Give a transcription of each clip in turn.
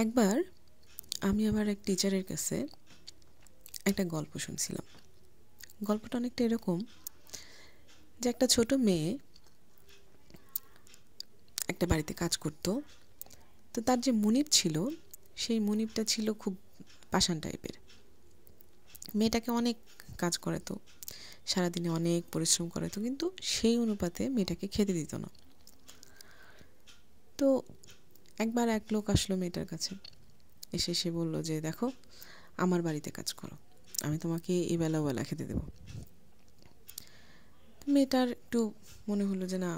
একবার আমি আমার এক টিচারের কাছে একটা গল্প শুনছিলাম। গল্পটা অনেকটা এরকম যে একটা ছোট মেয়ে একটা বাড়িতে কাজ করত। তো তার যে মুনিব ছিল সেই মুনিবটা ছিল খুব পাষাণ টাইপের। মেয়েটাকে অনেক কাজ করাতো, সারাদিনে অনেক পরিশ্রম করাতো, কিন্তু সেই অনুপাতে মেয়েটাকে খেতে দিত না। তো একবার এক লোক আসলো মেয়েটার কাছে, এসে সে বলল যে দেখো, আমার বাড়িতে কাজ করো, আমি তোমাকে এবেলা ওবেলা খেতে দেবো। মেয়েটার একটু মনে হলো যে না,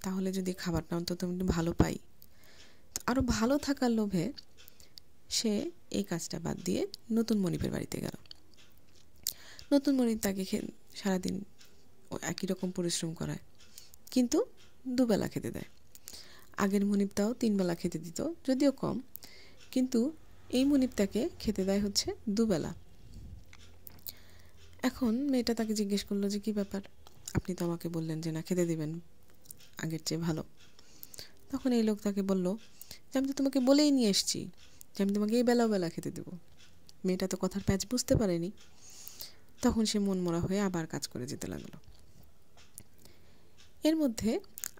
তাহলে যদি খাবারটা অন্তত একটু ভালো পাই। তো আরও ভালো থাকার লোভে সে এই কাজটা বাদ দিয়ে নতুন মনিবের বাড়িতে গেল। নতুন মনিব তাকে সারাদিন একই রকম পরিশ্রম করায়, কিন্তু দুবেলা খেতে দেয়। আগের মনিবটাও 3 বেলা খেতে দিত, যদিও কম, কিন্তু এই মনিব তাকে খেতে দেয় হচ্ছে দুবেলা। এখন মেয়েটা তাকে জিজ্ঞেস করলো যে কী ব্যাপার, আপনি তো আমাকে বললেন যে না খেতে দিবেন আগের চেয়ে ভালো। তখন এই লোক তাকে বলল যে আমি তো তোমাকে বলেই নিয়ে এসেছি যে আমি তোমাকে এই বেলা বেলা খেতে দেবো। মেয়েটা তো কথার প্যাচ বুঝতে পারেনি। তখন সে মন মরা হয়ে আবার কাজ করে যেতে লাগলো। এর মধ্যে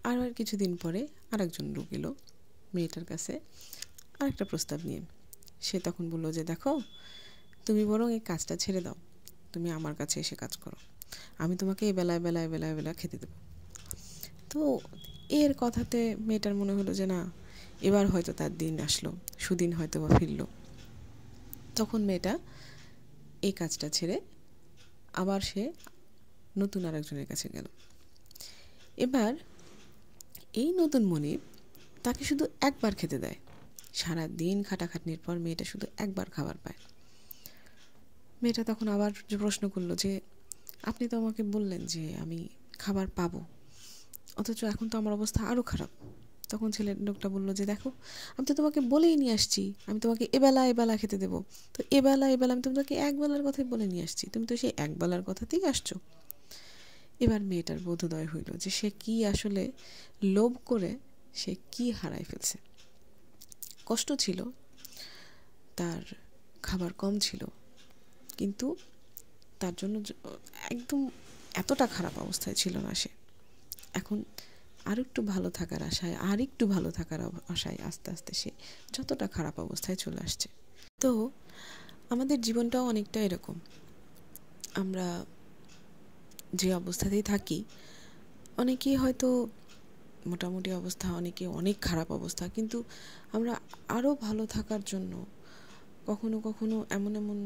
আর কিছুদিন পরে আরেকজন লোক এলো মেয়েটার কাছে আরেকটা প্রস্তাব নিয়ে। সে তখন বলল যে দেখো, তুমি বরং এই কাজটা ছেড়ে দাও, তুমি আমার কাছে এসে কাজ করো, আমি তোমাকে এই বেলায় বেলায় বেলায় বেলা খেতে দেবো। তো এর কথাতে মেয়েটার মনে হলো যে না, এবার হয়তো তার দিন আসলো, সুদিন হয়তো বা ফিরল। তখন মেয়েটা এই কাজটা ছেড়ে আবার সে নতুন আরেকজনের কাছে গেল। এবার এই নতুন মনিব তাকে শুধু একবার খেতে দেয়। সারা দিন খাটাখাটনির পর মেয়েটা শুধু একবার খাবার পায়। মেয়েটা তখন আবার প্রশ্ন করলো যে আপনি তো আমাকে বললেন যে আমি খাবার পাবো, অথচ এখন তো আমার অবস্থা আরও খারাপ। তখন লোকটা বলল যে দেখো, আমি তো তোমাকে বলেই নিয়ে আসছি আমি তোমাকে এবেলা খেতে দেবো। তো এবেলা আমি তোমাকে একবেলার কথাই বলে নিয়ে আসছি, তুমি তো সেই একবেলার কথাতেই আসছো। এবার মেয়েটার বোধোদয় হইল যে সে কি আসলে লোভ করে সে কি হারাই ফেলছে। কষ্ট ছিল, তার খাবার কম ছিল, কিন্তু তার জন্য একদম এতটা খারাপ অবস্থায় ছিল না সে। এখন আর একটু ভালো থাকার আশায় আস্তে আস্তে সে যতটা খারাপ অবস্থায় চলে আসছে। তো আমাদের জীবনটাও অনেকটা এরকম। আমরা যে অবস্থাতেই থাকি, অনেকেই হয়তো মোটামুটি অবস্থা, অনেকে অনেক খারাপ অবস্থা, কিন্তু আমরা আরও ভালো থাকার জন্য কখনো কখনো এমন এমন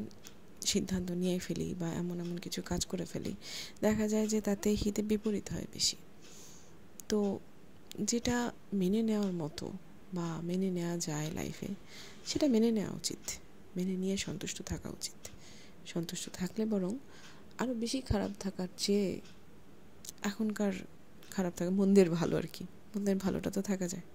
সিদ্ধান্ত নিয়ে ফেলি বা এমন কিছু কাজ করে ফেলি, দেখা যায় যে তাতে হিতে বিপরীত হয় বেশি। তো যেটা মেনে নেওয়ার মতো বা মেনে নেওয়া যায় লাইফে, সেটা মেনে নেওয়া উচিত, মেনে নিয়ে সন্তুষ্ট থাকা উচিত। সন্তুষ্ট থাকলে বরং আরও বেশি খারাপ থাকার চেয়ে এখনকার খারাপ থাকা মন্দের ভালো আর কি, মন্দের ভালোটা তো থাকা যায়।